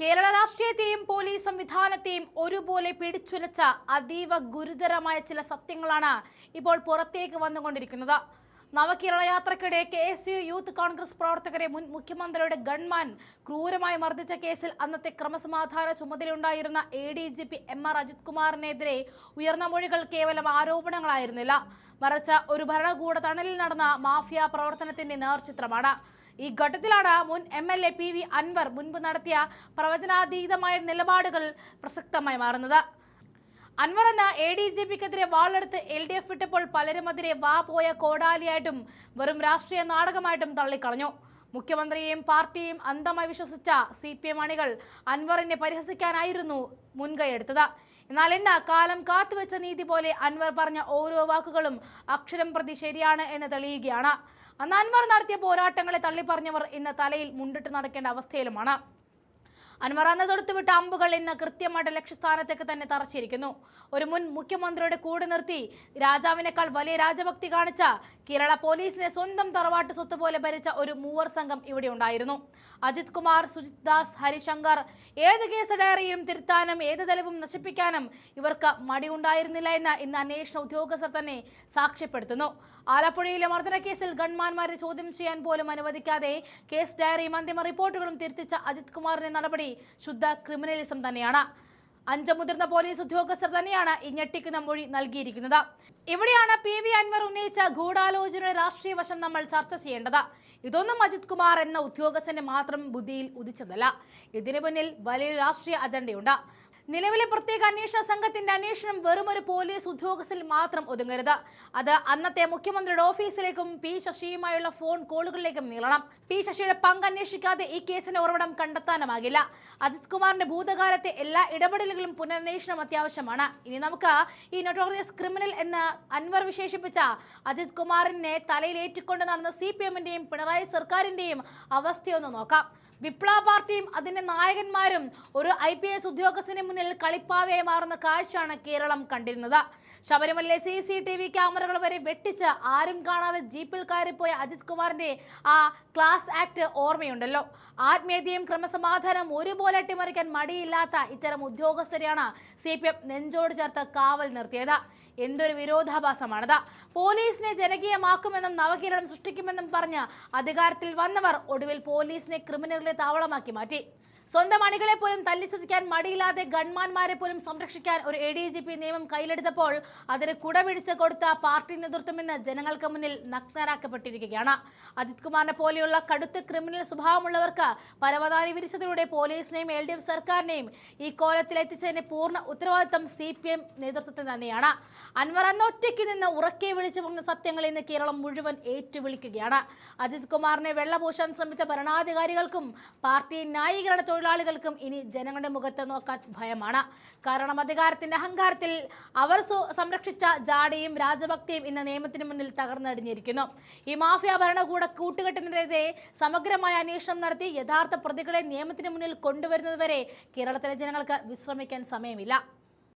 Kerala രാഷ്ട്രീയത്തെയും police സംവിധാനത്തെയും ഒരുപോലെ പിടിച്ചുലച്ച അതീവ ഗുരുതരമായ ചില സത്യങ്ങളാണ് ഇപ്പോൾ പുറത്തേക്ക് വന്നുകൊണ്ടിരിക്കുന്നത്. നവകേരള യാത്രക്കിടെ KSU യൂത്ത് കോൺഗ്രസ് പ്രവർത്തകരെ മുൻ മുഖ്യമന്ത്രിയുടെ ഗൺമാൻ ക്രൂരമായി മർദ്ദിച്ച കേസിൽ അന്നത്തെ ക്രമസമാധാന ചുമതലയുണ്ടായിരുന്ന ADGP MR അജിത് കുമാറിനെതിരെ ഉയർന്ന മൊഴികൾ കേവലം ആരോപണങ്ങളായിരുന്നില്ല, മറിച്ച് ഒരു ഭരണകൂട തണലിൽ നടന്ന മാഫിയ പ്രവർത്തനത്തിന്റെ നേർചിത്രമാണ്. ഈ ഘട്ടത്തിലാണ് മുൻ MLA PV അൻവർ മുൻപ് നടത്തിയ പ്രവചനാതീതമായ നിലപാടുകൾ പ്രസക്തമായി മാറുന്നത്. അൻവർ എന്ന ADGPക്കെതിരെ വാളെടുത്ത് LDF വിട്ടപ്പോൾ പലരും അതിരെ വാ പോയ കോടാലിയായിട്ടും വെറും രാഷ്ട്രീയ നാടകമായിട്ടും തള്ളിക്കളഞ്ഞു. മുഖ്യമന്ത്രിയെയും പാർട്ടിയെയും അന്ധമായി വിശ്വസിച്ച CPM അണികൾ അൻവറിനെ പരിഹസിക്കാനായിരുന്നു മുൻകൈയെടുത്തത്. എന്നാൽ ഇന്ന് കാലം കാത്തുവെച്ച നീതി പോലെ അൻവർ പറഞ്ഞ ഓരോ വാക്കുകളും അക്ഷരം പ്രതി ശരിയാണ് എന്ന് തെളിയുകയാണ്. അന്ന് അൻവർ നടത്തിയ പോരാട്ടങ്ങളെ തള്ളിപ്പറഞ്ഞവർ ഇന്ന് തലയിൽ മുണ്ടിട്ട് നടക്കേണ്ട അവസ്ഥയിലുമാണ്. അൻവർ അന്ന് തൊടുത്തുവിട്ട അമ്പുകൾ ഇന്ന് കൃത്യമായിട്ട് ലക്ഷ്യസ്ഥാനത്തേക്ക് തന്നെ തറച്ചിരിക്കുന്നു. ഒരു മുൻ മുഖ്യമന്ത്രിയുടെ കൂടെ നിർത്തി രാജാവിനേക്കാൾ വലിയ രാജഭക്തി കാണിച്ച കേരള പോലീസിനെ സ്വന്തം തറവാട്ട് സ്വത്ത് പോലെ ഭരിച്ച ഒരു മൂവർ സംഘം ഇവിടെ ഉണ്ടായിരുന്നു. അജിത് കുമാർ, സുജിത് ദാസ്, ഹരിശങ്കർ, ഏത് കേസ് ഡയറിയും തിരുത്താനും ഏത് തെളിവും നശിപ്പിക്കാനും ഇവർക്ക് മടിയുണ്ടായിരുന്നില്ല എന്ന് ഇന്ന് അന്വേഷണ ഉദ്യോഗസ്ഥർ തന്നെ സാക്ഷ്യപ്പെടുത്തുന്നു. ആലപ്പുഴയിലെ മർദ്ദന കേസിൽ ഗൺമാന്മാരെ ചോദ്യം ചെയ്യാൻ പോലും അനുവദിക്കാതെ കേസ് ഡയറിയും അന്തിമ റിപ്പോർട്ടുകളും തിരുത്തിച്ച അജിത് കുമാറിന്റെ നടപടി ശുദ്ധ ക്രിമിനലിസം തന്നെയാണ്. 5 മുതിർന്ന പോലീസ് ഉദ്യോഗസ്ഥർ തന്നെയാണ് ഈ ഞെട്ടിക്കുന്ന മൊഴി നൽകിയിരിക്കുന്നത്. ഇവിടെയാണ് PV അൻവർ ഉന്നയിച്ച ഗൂഢാലോചനയുടെ രാഷ്ട്രീയ വശം നമ്മൾ ചർച്ച ചെയ്യേണ്ടത്. ഇതൊന്നും അജിത് കുമാർ എന്ന ഉദ്യോഗസ്ഥന്റെ മാത്രം ബുദ്ധിയിൽ ഉദിച്ചതല്ല. ഇതിനു പിന്നിൽ വലിയൊരു രാഷ്ട്രീയ അജണ്ടയുണ്ട്. നിലവിലെ പ്രത്യേക അന്വേഷണ സംഘത്തിന്റെ അന്വേഷണം വെറും ഒരു പോലീസ് ഉദ്യോഗസ്ഥരിൽ മാത്രം ഒതുങ്ങരുത്. അത് അന്നത്തെ മുഖ്യമന്ത്രിയുടെ ഓഫീസിലേക്കും P ശശിയുമായുള്ള ഫോൺ കോളുകളിലേക്കും നീളണം. P ശശിയുടെ പങ്ക് അന്വേഷിക്കാതെ ഈ കേസിന്റെ ഉറവിടം കണ്ടെത്താനുമാകില്ല. അജിത് കുമാറിന്റെ ഭൂതകാലത്തെ എല്ലാ ഇടപെടലുകളും പുനരന്വേഷണം അത്യാവശ്യമാണ്. ഇനി നമുക്ക് ഈ നൊട്ടോറിയസ് ക്രിമിനൽ എന്ന് അൻവർ വിശേഷിപ്പിച്ച അജിത് കുമാറിനെ തലയിലേറ്റിക്കൊണ്ട് നടന്ന CPMന്റെയും പിണറായി സർക്കാരിന്റെയും അവസ്ഥയൊന്ന് നോക്കാം. വിപ്ലവ പാർട്ടിയും അതിന്റെ നായകന്മാരും ഒരു IPS ഉദ്യോഗസ്ഥന് മുന്നിൽ കളിപ്പാവയായി മാറുന്ന കാഴ്ചയാണ് കേരളം കണ്ടിരുന്നത്. ശബരിമലയിലെ CCTV ക്യാമറകൾ വരെ വെട്ടിച്ച് ആരും കാണാതെ ജീപ്പിൽ കയറിപ്പോയ അജിത് കുമാറിന്റെ ആ ക്ലാസ് ആക്ട് ഓർമ്മയുണ്ടല്ലോ. ആത്മീയതയും ക്രമസമാധാനം ഒരുപോലെ അട്ടിമറിക്കാൻ മടിയില്ലാത്ത ഇത്തരം ഉദ്യോഗസ്ഥരെയാണ് CPM നെഞ്ചോട് ചേർത്ത് കാവൽ നിർത്തിയത്. എന്തൊരു വിരോധാഭാസമാണത്! പോലീസിനെ ജനകീയമാക്കുമെന്നും നവകേരളം സൃഷ്ടിക്കുമെന്നും പറഞ്ഞ് അധികാരത്തിൽ വന്നവർ ഒടുവിൽ പോലീസിനെ ക്രിമിനലുകളുടെ താവളമാക്കി മാറ്റി. സ്വന്തം അണികളെ പോലും തല്ലിച്ചതിക്കാൻ മടിയില്ലാതെ ഗൺമാന്മാരെ പോലും സംരക്ഷിക്കാൻ ഒരു ADGP നിയമം കയ്യിലെടുത്തപ്പോൾ അതിന് കുടപിടിച്ച് കൊടുത്ത പാർട്ടി നേതൃത്വം ഇന്ന് ജനങ്ങൾക്ക് മുന്നിൽ നഗ്നരാക്കപ്പെട്ടിരിക്കുകയാണ്. അജിത് കുമാറിനെ പോലെയുള്ള കടുത്ത ക്രിമിനൽ സ്വഭാവമുള്ളവർക്ക് പരവതാനി വിരിച്ചതിലൂടെ പോലീസിനെയും LDF സർക്കാരിനെയും ഈ കോലത്തിലെത്തിച്ചതിന്റെ പൂർണ്ണ ഉത്തരവാദിത്തം CPM നേതൃത്വത്തിന് തന്നെയാണ്. അൻവർ അന്ന് ഒറ്റയ്ക്ക് നിന്ന് ഉറക്കെ വിളിച്ചു പറഞ്ഞ സത്യങ്ങൾ ഇന്ന് കേരളം മുഴുവൻ ഏറ്റുവിളിക്കുകയാണ്. അജിത് കുമാറിനെ വെള്ളപൂശാൻ ശ്രമിച്ച ഭരണാധികാരികൾക്കും പാർട്ടി ന്യായീകരണ തൊഴിലാളികൾക്കും ഇനി ജനങ്ങളുടെ മുഖത്ത് നോക്കാൻ ഭയമാണ്. കാരണം അധികാരത്തിന്റെ അഹങ്കാരത്തിൽ അവർ സംരക്ഷിച്ച ജാടയും രാജഭക്തിയും ഇന്ന് നിയമത്തിന് മുന്നിൽ തകർന്നടിഞ്ഞിരിക്കുന്നു. ഈ മാഫിയ ഭരണകൂട കൂട്ടുകെട്ടിനെതിരെ സമഗ്രമായ അന്വേഷണം നടത്തി യഥാർത്ഥ പ്രതികളെ നിയമത്തിന് മുന്നിൽ കൊണ്ടുവരുന്നതുവരെ കേരളത്തിലെ ജനങ്ങൾക്ക് വിശ്രമിക്കാൻ സമയമില്ല.